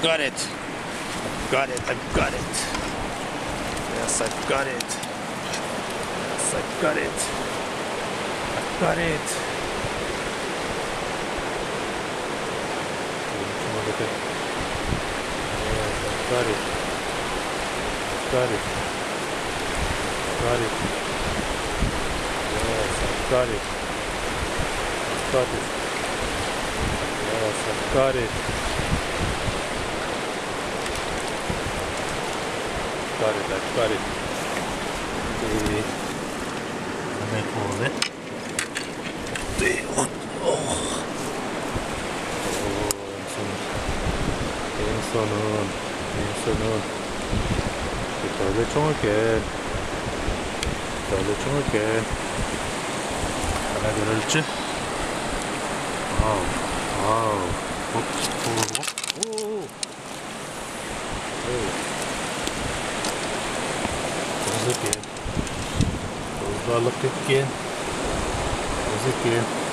got it. Got it. I've got it. Yes, I've got it. Yes, I've got it. I've got it. Yes, I've got it. Got it. Got it. Yes, I've got it. I've got it. Yes, I've got it. Got it, I've got it. Make all of it. 왼손은 덜레 총을 깨. 덜레 총을 깨. 하나 들을지? 와우. 오. Again. Balık again. Again.